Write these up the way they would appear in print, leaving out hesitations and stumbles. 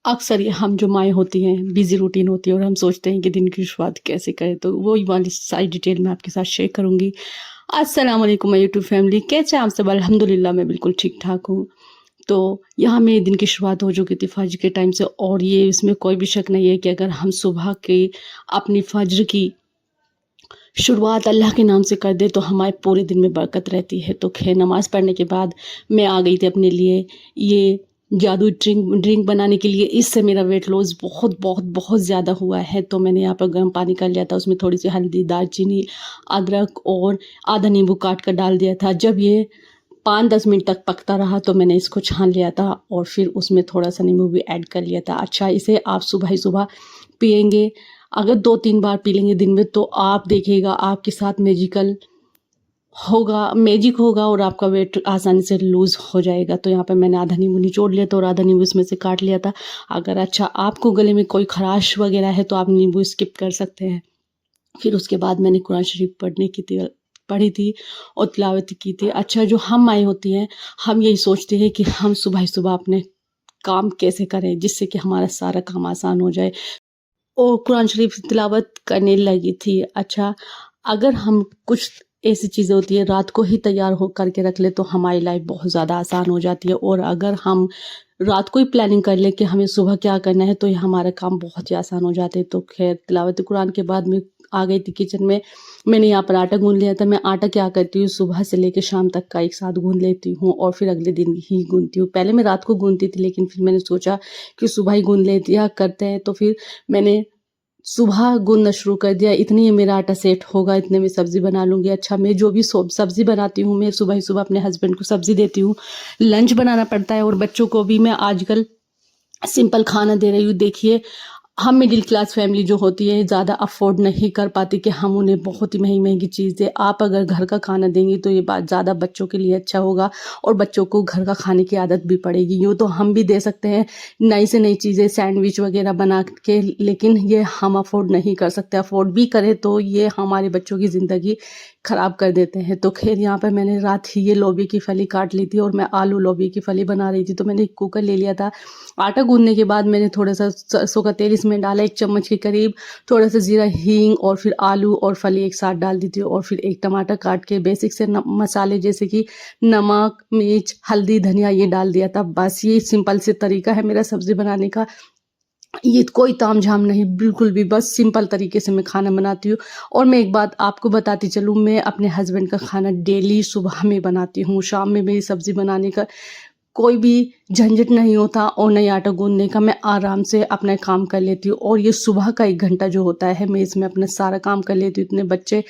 अक्सर ये हम जो माएँ होती हैं, बिज़ी रूटीन होती है और हम सोचते हैं कि दिन की शुरुआत कैसे करें, तो वही वाली सारी डिटेल मैं आपके साथ शेयर करूँगी। अस्सलाम वालेकुम माय यूट्यूब फैमिली, कैसे हैं आप सब? अल्हम्दुलिल्लाह मैं बिल्कुल ठीक-ठाक हूँ। तो यहाँ मेरे दिन की शुरुआत हो चुकी थी फ़ज्र के टाइम से और ये इसमें कोई भी शक नहीं है कि अगर हम सुबह के अपनी फ़ज्र की शुरुआत अल्लाह के नाम से कर दें, तो हमारे पूरे दिन में बरकत रहती है। तो ख़ैर नमाज़ पढ़ने के बाद मैं आ गई थी अपने लिए ये जादुई ड्रिंक बनाने के लिए। इससे मेरा वेट लॉस बहुत बहुत बहुत ज़्यादा हुआ है। तो मैंने यहाँ पर गर्म पानी कर लिया था, उसमें थोड़ी-सी हल्दी, दालचीनी, अदरक और आधा नींबू काट कर डाल दिया था। जब ये 5-10 मिनट तक पकता रहा तो मैंने इसको छान लिया था और फिर उसमें थोड़ा-सा नींबू भी ऐड कर लिया था। अच्छा, इसे आप सुबह ही सुबह पिएँगे, अगर 2-3 बार पी लेंगे दिन में, तो आप देखिएगा आपके साथ मैजिक होगा और आपका वेट आसानी से लूज़ हो जाएगा। तो यहाँ पे मैंने आधा नींबू निचोड़ लिया था और आधा नींबू इसमें से काट लिया था। अगर अच्छा आपको गले में कोई ख़राश वग़ैरह है तो आप नींबू स्किप कर सकते हैं। फिर उसके बाद मैंने कुरान शरीफ पढ़ी थी और तिलावत की थी। अच्छा, जो हम माएँ होती हैं, हम यही सोचते हैं कि हम सुबह ही सुबह अपने काम कैसे करें जिससे कि हमारा सारा काम आसान हो जाए। और कुरान शरीफ तिलावत करने लगी थी। अच्छा, अगर हम कुछ ऐसी चीज़ें होती है रात को ही तैयार हो करके रख लें तो हमारी लाइफ बहुत ज़्यादा आसान हो जाती है, और अगर हम रात को ही प्लानिंग कर लें कि हमें सुबह क्या करना है तो ये हमारा काम बहुत ही आसान हो जाते हैं। तो खैर तिलावत कुरान के बाद मैं आ गई थी किचन में। मैंने यहाँ पर आटा गूँध लिया था। मैं आटा क्या करती हूँ, सुबह से लेकर शाम तक का एक साथ गूँध लेती हूँ और फिर अगले दिन ही गूँधती हूँ। पहले मैं रात को गूँधती थी, लेकिन फिर मैंने सोचा कि सुबह ही गूँध लेती या करते हैं, तो फिर मैंने सुबह गूँधना शुरू कर दिया। इतनी ही मेरा आटा सेट होगा, इतने में सब्ज़ी बना लूँगी। अच्छा, मैं जो भी सब्ज़ी बनाती हूँ, मैं सुबह ही सुबह अपने हस्बैंड को सब्ज़ी देती हूँ। लंच बनाना पड़ता है और बच्चों को भी मैं आजकल सिंपल खाना दे रही हूँ। देखिए, हम मिडिल क्लास फैमिली जो होती है ज़्यादा अफ़ोर्ड नहीं कर पाती कि हम उन्हें बहुत ही महँगी-महँगी चीज़ दें। आप अगर घर का खाना देंगी तो ये बात ज़्यादा बच्चों के लिए अच्छा होगा और बच्चों को घर का खाने की आदत भी पड़ेगी। यूँ तो हम भी दे सकते हैं नई से नई चीज़ें, सैंडविच वग़ैरह बना के, लेकिन ये हम अफ़ोर्ड नहीं कर सकते। अफ़ोर्ड भी करें तो ये हमारे बच्चों की ज़िंदगी ख़राब कर देते हैं। तो ख़ैर यहाँ पे मैंने रात ही ये लोबिया की फली काट ली थी और मैं आलू लोबिया की फली बना रही थी। तो मैंने एक कुकर ले लिया था। आटा गूँधने के बाद मैंने थोड़ा-सा सरसों का तेल इसमें डाला 1 चम्मच के करीब, थोड़ा-सा जीरा, हींग और फिर आलू और फली एक साथ डाल दी थी और फिर एक टमाटर काट के बेसिक से मसाले जैसे कि नमक, मिर्च, हल्दी, धनिया ये डाल दिया था। बस ये सिंपल से तरीका है मेरा सब्ज़ी बनाने का। ये कोई तामझाम नहीं, बिल्कुल भी, बस सिंपल तरीके से मैं खाना बनाती हूँ। और मैं एक बात आपको बताती चलूँ, मैं अपने हस्बैंड का खाना डेली सुबह में बनाती हूँ। शाम में मेरी सब्ज़ी बनाने का कोई भी झंझट नहीं होता और नहीं आटा गूँधने का। मैं आराम से अपना काम कर लेती हूँ और ये सुबह का 1 घंटा जो होता है मैं इसमें अपना सारा काम कर लेती हूँ। इतने बच्चे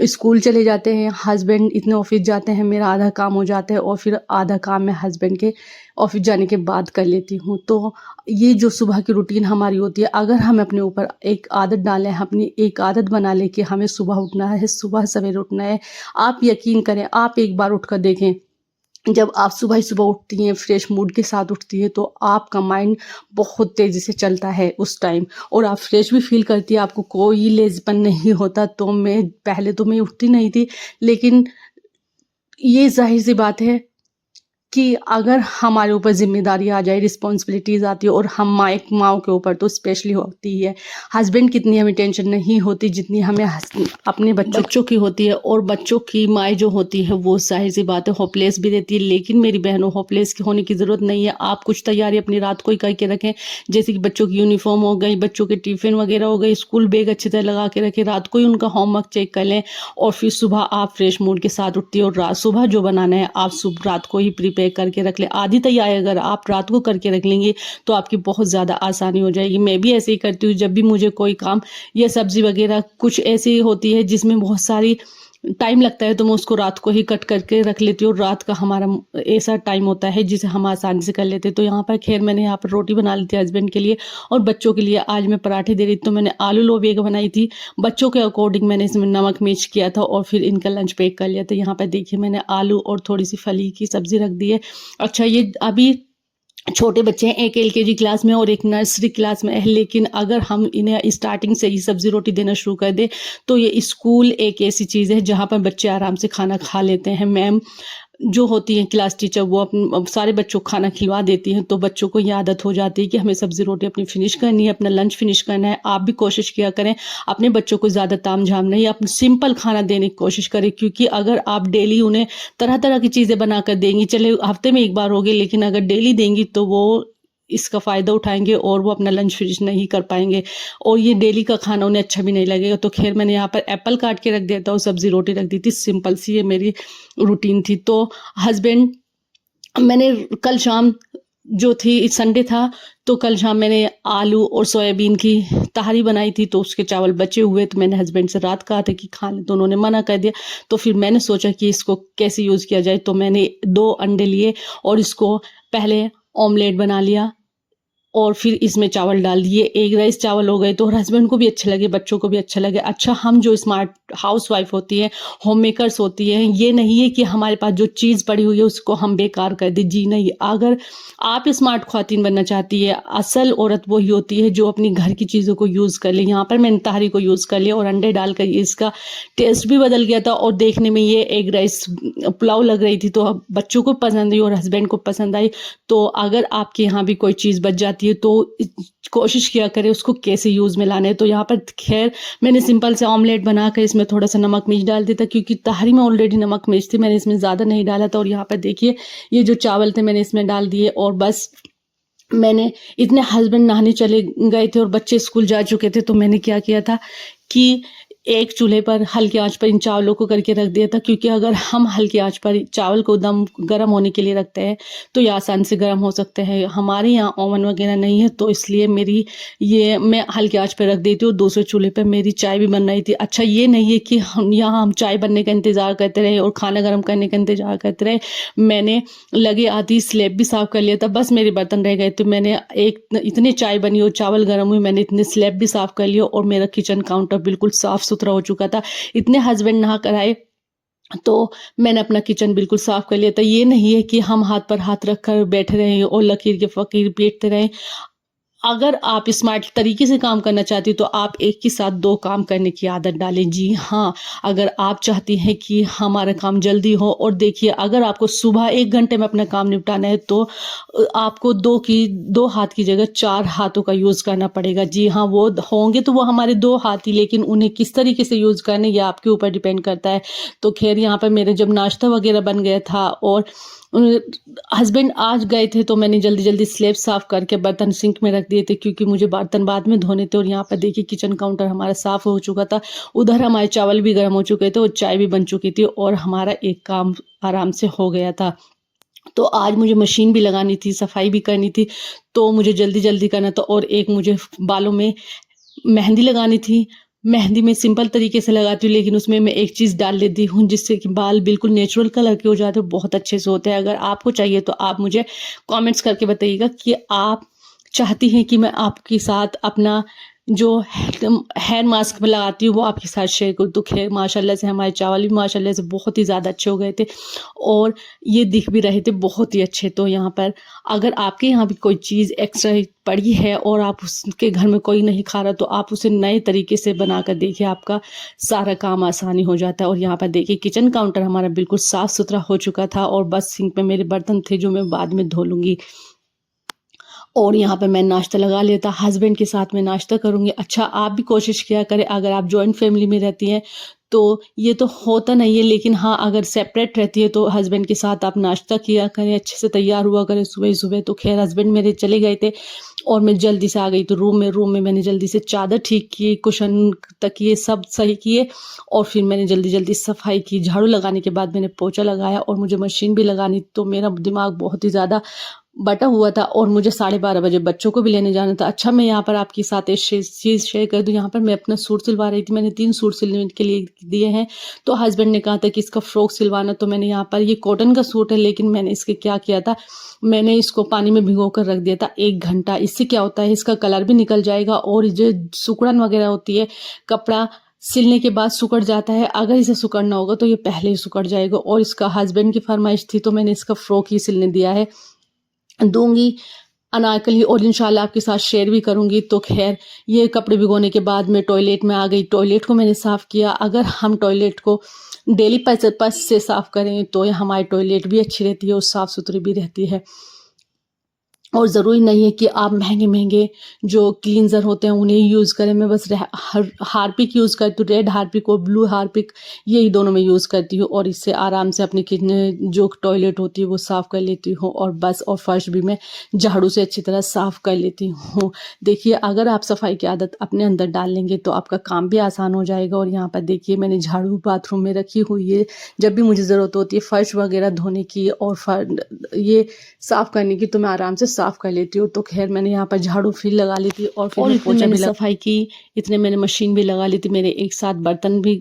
स्कूल चले जाते हैं, हस्बैंड इतने ऑफ़िस जाते हैं, मेरा आधा काम हो जाता है और फिर आधा काम मैं हस्बैंड के ऑफ़िस जाने के बाद कर लेती हूँ। तो ये जो सुबह की रूटीन हमारी होती है, अगर हम अपने ऊपर एक आदत डालें, अपनी एक आदत बना लें कि हमें सुबह उठना है, सुबह सवेरे उठना है। आप यकीन करें, आप एक बार उठ कर देखें, जब आप सुबह ही सुबह उठती हैं, फ्रेश मूड के साथ उठती हैं, तो आपका माइंड बहुत तेज़ी से चलता है उस टाइम और आप फ्रेश भी फ़ील करती हैं, आपको कोई लेज़ीपन नहीं होता। तो मैं उठती नहीं थी, लेकिन ये ज़ाहिर-सी बात है कि अगर हमारे ऊपर ज़िम्मेदारी आ जाए, रिस्पॉन्सिबिलिटीज़ आती है और हम माँओं के ऊपर तो स्पेशली होती है। हस्बैंड की इतनी हमें टेंशन नहीं होती जितनी हमें अपने बच्चों की होती है, और बच्चों की माएँ जो होती है वो ज़ाहिर-सी बात है होपलेस भी रहती है। लेकिन मेरी बहनों, होपलेस होने की ज़रूरत नहीं है। आप कुछ तैयारी अपनी रात को ही करके रखें, जैसे कि बच्चों की यूनिफ़ॉर्म हो गई, बच्चों के टिफ़िन वग़ैरह हो गए, स्कूल बैग अच्छी तरह लगा के रखें, रात को ही उनका होमवर्क चेक कर लें और फिर सुबह आप फ्रेश मूड के साथ उठती हो और सुबह जो बनाना है आप रात को ही प्रिपेयर करके रख लें। आधी तैयारी अगर आप रात को करके रख लेंगे तो आपकी बहुत ज़्यादा आसानी हो जाएगी। मैं भी ऐसे ही करती हूँ, जब भी मुझे कोई काम या सब्ज़ी वग़ैरह कुछ ऐसी होती है जिसमें बहुत सारी टाइम लगता है तो मैं उसको रात को ही कट करके रख लेती हूँ। रात का हमारा ऐसा टाइम होता है जिसे हम आसानी से कर लेते हैं। तो यहाँ पर खैर मैंने यहाँ पर रोटी बना ली थी हस्बैंड के लिए और बच्चों के लिए आज मैं पराठे दे रही थी, तो मैंने आलू लोबिया बनाई थी। बच्चों के अकॉर्डिंग मैंने इसमें नमक मिर्च किया था और फिर इनका लंच पैक कर लिया था। यहाँ पर देखिए मैंने आलू और थोड़ी-सी फली की सब्ज़ी रख दी है। अच्छा, ये अभी छोटे बच्चे हैं, एक एलकेजी क्लास में और एक नर्सरी क्लास में है, लेकिन अगर हम इन्हें स्टार्टिंग से ही सब्ज़ी रोटी देना शुरू कर दें तो ये स्कूल एक ऐसी चीज़ है जहाँ पर बच्चे आराम से खाना खा लेते हैं। मैम जो होती हैं क्लास टीचर, वो सारे बच्चों को खाना खिलवा देती हैं, तो बच्चों को ये आदत हो जाती है कि हमें सब्ज़ी रोटी अपनी फिनिश करनी है, अपना लंच फिनिश करना है। आप भी कोशिश किया करें, अपने बच्चों को ज़्यादा तामझाम नहीं, आप सिंपल खाना देने की कोशिश करें, क्योंकि अगर आप डेली उन्हें तरह-तरह की चीज़ें बनाकर देंगी, चले हफ्ते में 1 बार होगी, लेकिन अगर डेली देंगी तो वो इसका फ़ायदा उठाएँगे और वो अपना लंच फिनिश नहीं कर पाएँगे और ये डेली का खाना उन्हें अच्छा भी नहीं लगेगा। तो ख़ैर मैंने यहाँ पर एप्पल काट के रख दिया था और सब्ज़ी रोटी रख दी थी, सिंपल सी ये मेरी रूटीन थी। तो हस्बैंड मैंने कल शाम जो थी, संडे था, तो कल शाम मैंने आलू और सोयाबीन की तहारी बनाई थी, तो उसके चावल बचे हुए, तो मैंने हस्बैंड से रात कहा था कि खा लें, तो उन्होंने मना कर दिया। तो फिर मैंने सोचा कि इसको कैसे यूज़ किया जाए, तो मैंने 2 अंडे लिए और इसको पहले ऑमलेट बना लिया और फिर इसमें चावल डाल दिए। एग राइस चावल हो गए, तो हस्बैंड को भी अच्छे लगे, बच्चों को भी अच्छे लगे। अच्छा, हम जो स्मार्ट हाउसवाइफ होती हैं, होम मेकर्स होती हैं, ये नहीं है कि हमारे पास जो चीज़ पड़ी हुई है उसको हम बेकार कर दें। जी नहीं, अगर आप स्मार्ट ख़वातीन बनना चाहती है, असल औरत वही होती है जो अपनी घर की चीज़ों को यूज़ कर ले। यहाँ पर मैंने तहारी को यूज़ कर लिया और अंडे डालकर इसका टेस्ट भी बदल गया था और देखने में ये एग राइस पुलाव लग रही थी, तो बच्चों को पसंद आई और हस्बैंड को पसंद आई। तो अगर आपके यहाँ भी कोई चीज़ बच जाती है तो कोशिश किया करें उसको कैसे यूज़ में लाना है। तो यहाँ पर खैर मैंने सिंपल से ऑमलेट बनाकर इसमें थोड़ा सा नमक मिर्च डाल दिया था, क्योंकि तहारी में ऑलरेडी नमक मिर्च थी, मैंने इसमें ज़्यादा नहीं डाला था। और यहाँ पर देखिए ये जो चावल थे मैंने इसमें डाल दिए और बस मैंने इतने हस्बैंड नहाने चले गए थे और बच्चे स्कूल जा चुके थे, तो मैंने क्या किया था कि एक चूल्हे पर हल्की आंच पर इन चावलों को करके रख दिया था, क्योंकि अगर हम हल्की आंच पर चावल को दम गर्म होने के लिए रखते हैं तो ये आसान से गर्म हो सकते हैं। हमारे यहाँ ओवन वगैरह नहीं है, तो इसलिए मैं हल्की आंच पर रख देती हूँ। दूसरे चूल्हे पर मेरी चाय भी बन रही थी। अच्छा, ये नहीं है कि हम चाय बनने का इंतज़ार करते रहे और खाना गर्म करने का इंतज़ार करते रहे। मैंने लगे आधी स्लैब भी साफ़ कर लिया था, बस मेरे बर्तन रह गए थे। मैंने इतनी चाय बनी और चावल गर्म हुए, मैंने इतने स्लैब भी साफ़ कर लिया और मेरा किचन काउंटर बिल्कुल साफ़ सुथरा हो चुका था। इतने हस्बैंड नहा कर आए तो मैंने अपना किचन बिल्कुल साफ़ कर लिया था। ये नहीं है कि हम हाथ पर हाथ रख कर बैठे रहें और लकीर के फ़कीर पीटते रहें। अगर आप स्मार्ट तरीके से काम करना चाहती हो तो आप एक ही साथ 2 काम करने की आदत डालें। जी हाँ, अगर आप चाहती हैं कि हमारा काम जल्दी हो, और देखिए अगर आपको सुबह 1 घंटे में अपना काम निपटाना है तो आपको 2 हाथ की जगह 4 हाथों का यूज़ करना पड़ेगा। जी हाँ, वो होंगे तो वो हमारे 2 हाथ ही, लेकिन उन्हें किस तरीके से यूज़ करने ये आपके ऊपर डिपेंड करता है। तो ख़ैर यहाँ पर मेरे जब नाश्ता वग़ैरह बन गया था और हस्बैंड आज गए थे, तो मैंने जल्दी-जल्दी स्लैब साफ़ करके बर्तन सिंक में रख दिए थे, क्योंकि मुझे बर्तन बाद में धोने थे। और यहाँ पर देखिए किचन काउंटर हमारा साफ़ हो चुका था। उधर हमारे चावल भी गर्म हो चुके थे और चाय भी बन चुकी थी और हमारा एक काम आराम से हो गया था। तो आज मुझे मशीन भी लगानी थी, सफाई भी करनी थी, तो मुझे जल्दी-जल्दी करना था। और एक मुझे बालों में मेहंदी लगानी थी। मेहंदी मैं सिंपल तरीके से लगाती हूँ, लेकिन उसमें मैं एक चीज़ डाल लेती हूँ जिससे कि बाल बिल्कुल नेचुरल कलर के हो जाते हैं, बहुत अच्छे से होते हैं। अगर आपको चाहिए तो आप मुझे कमेंट्स करके बताइएगा कि आप चाहती हैं कि मैं आपके साथ अपना जो हेयर मास्क मैं लगाती हूँ वो आपके साथ शेयर करूँ। तो खैर माशाल्लाह से हमारे चावल भी माशाल्लाह से बहुत ही ज़्यादा अच्छे हो गए थे और ये दिख भी रहे थे बहुत ही अच्छे। तो यहाँ पर अगर आपके यहाँ भी कोई चीज़ एक्स्ट्रा पड़ी है और आप उसके घर में कोई नहीं खा रहा, तो आप उसे नए तरीके से बना कर देखिए, आपका सारा काम आसानी हो जाता है। और यहाँ पर देखिए किचन काउंटर हमारा बिल्कुल साफ़ सुथरा हो चुका था और बस सिंक में मेरे बर्तन थे जो मैं बाद में धो लूँगी। और यहाँ पे मैं नाश्ता लगा लिया था, हस्बैंड के साथ मैं नाश्ता करूँगी। अच्छा, आप भी कोशिश किया करें, अगर आप जॉइंट फैमिली में रहती हैं तो ये तो होता नहीं है, लेकिन हाँ अगर सेपरेट रहती है तो हस्बैंड के साथ आप नाश्ता किया करें, अच्छे से तैयार हुआ करें सुबह ही सुबह। तो खैर हस्बैंड मेरे चले गए थे और मैं जल्दी से आ गई तो रूम में मैंने जल्दी से चादर ठीक की, कुशन तकिए सब सही किए और फिर मैंने जल्दी सफाई की। झाड़ू लगाने के बाद मैंने पोछा लगाया और मुझे मशीन भी लगानी, तो मेरा दिमाग बहुत ही ज़्यादा बटा हुआ था और मुझे 12:30 बजे बच्चों को भी लेने जाना था। अच्छा, मैं यहाँ पर आपके साथ एक चीज़ शेयर कर दूँ। यहाँ पर मैं अपना सूट सिलवा रही थी, मैंने 3 सूट सिलने के लिए दिए हैं, तो हस्बैंड ने कहा था कि इसका फ्रॉक सिलवाना। तो मैंने यहाँ पर, ये कॉटन का सूट है, लेकिन मैंने इसके क्या किया था, मैंने इसको पानी में भिगो कर रख दिया था 1 घंटा। इससे क्या होता है, इसका कलर भी निकल जाएगा और जो सिकुड़न वगैरह होती है, कपड़ा सिलने के बाद सिकुड़ जाता है, अगर इसे सिकुड़ना होगा तो ये पहले ही सिकुड़ जाएगा। और इसका हस्बैंड की फरमाइश थी तो मैंने इसका फ्रॉक ही सिलने दिया है, दूंगी अनारकली और इंशाल्लाह आपके साथ शेयर भी करूंगी। तो खैर ये कपड़े भिगोने के बाद मैं टॉयलेट में आ गई, टॉयलेट को मैंने साफ़ किया। अगर हम टॉयलेट को डेली पर्पस से साफ़ करें तो ये हमारी टॉयलेट भी अच्छी रहती है और साफ़ सुथरी भी रहती है। और ज़रूरी नहीं है कि आप महंगे-महंगे जो क्लींज़र होते हैं उन्हें यूज़ करें। मैं बस हार्पिक यूज़ करती हूँ, रेड हार्पिक और ब्लू हार्पिक, यही दोनों मैं यूज़ करती हूँ और इससे आराम से अपनी किचन जो टॉयलेट होती है वो साफ़ कर लेती हूँ और बस। और फर्श भी मैं झाड़ू से अच्छी तरह साफ़ कर लेती हूँ। देखिए, अगर आप सफाई की आदत अपने अंदर डाल लेंगे तो आपका काम भी आसान हो जाएगा। और यहाँ पर देखिए, मैंने झाड़ू बाथरूम में रखी हुई है, जब भी मुझे ज़रूरत होती है फर्श वगैरह धोने की और ये साफ़ करने की, तो मैं आराम से साफ़ कर लेती हूँ। तो खैर मैंने यहाँ पर झाड़ू फिर लगा ली थी और फिर मैं पोछा भी सफाई की, इतने मैंने मशीन भी लगा ली थी। मेरे एक साथ बर्तन भी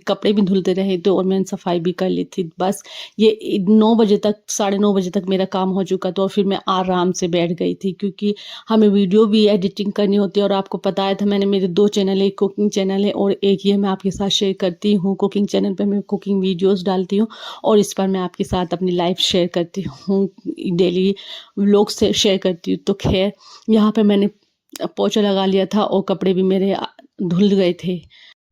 कपड़े भी धुलते रहे थे और मैंने सफाई भी कर ली थी। बस ये 9 बजे तक, साढ़े 9 बजे तक मेरा काम हो चुका था और फिर मैं आराम से बैठ गई थी, क्योंकि हमें वीडियो भी एडिटिंग करनी होती है। और आपको बताया था मैंने, मेरे 2 चैनल है, एक कुकिंग चैनल है और एक ये मैं आपके साथ शेयर करती हूँ। कुकिंग चैनल पे मैं कुकिंग वीडियोज़ डालती हूँ और इस पर मैं आपके साथ अपनी लाइफ शेयर करती हूँ, डेली व्लॉग से शेयर करती हूँ। तो खैर यहाँ पे मैंने पोछा लगा लिया था और कपड़े भी मेरे धुल गए थे।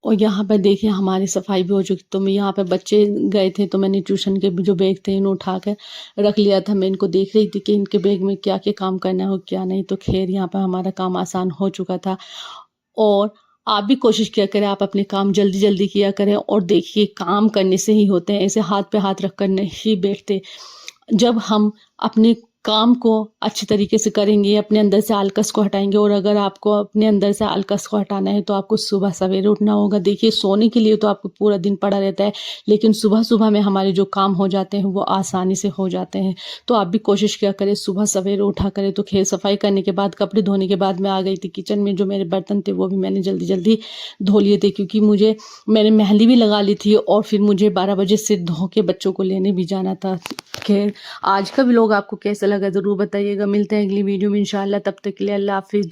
और यहाँ पर देखिए हमारी सफाई भी हो चुकी। तो मैं यहाँ पे, बच्चे गए थे तो मैंने ट्यूशन के जो बैग थे इन्हें उठा कर रख लिया था। मैं इनको देख रही थी कि इनके बैग में क्या क्या काम करना है और क्या नहीं। तो खैर यहाँ पर हमारा काम आसान हो चुका था। और आप भी कोशिश किया करें, आप अपने काम जल्दी जल्दी किया करें। और देखिए, काम करने से ही होते हैं, ऐसे हाथ पे हाथ रख कर नहीं बैठते। जब हम अपने काम को अच्छे तरीके से करेंगे, अपने अंदर से आलकस को हटाएँगे। और अगर आपको अपने अंदर से आलकस को हटाना है तो आपको सुबह सवेरे उठना होगा। देखिए, सोने के लिए तो आपको पूरा दिन पड़ा रहता है, लेकिन सुबह-सुबह में हमारे जो काम हो जाते हैं वो आसानी से हो जाते हैं। तो आप भी कोशिश किया करें, सुबह सवेरे उठा करें। तो खैर सफाई करने के बाद, कपड़े धोने के बाद मैं आ गई थी किचन में। जो मेरे बर्तन थे वो भी मैंने जल्दी-जल्दी धो लिए थे, क्योंकि मैंने मेहंदी भी लगा ली थी और फिर मुझे 12 बजे सिर धो के बच्चों को लेने भी जाना था। खैर आज का व्लॉग आपको कैसा लगा ज़रूर बताइएगा। मिलते हैं अगली वीडियो में इंशाल्लाह, तब तक के लिए अल्लाह हाफ़िज़।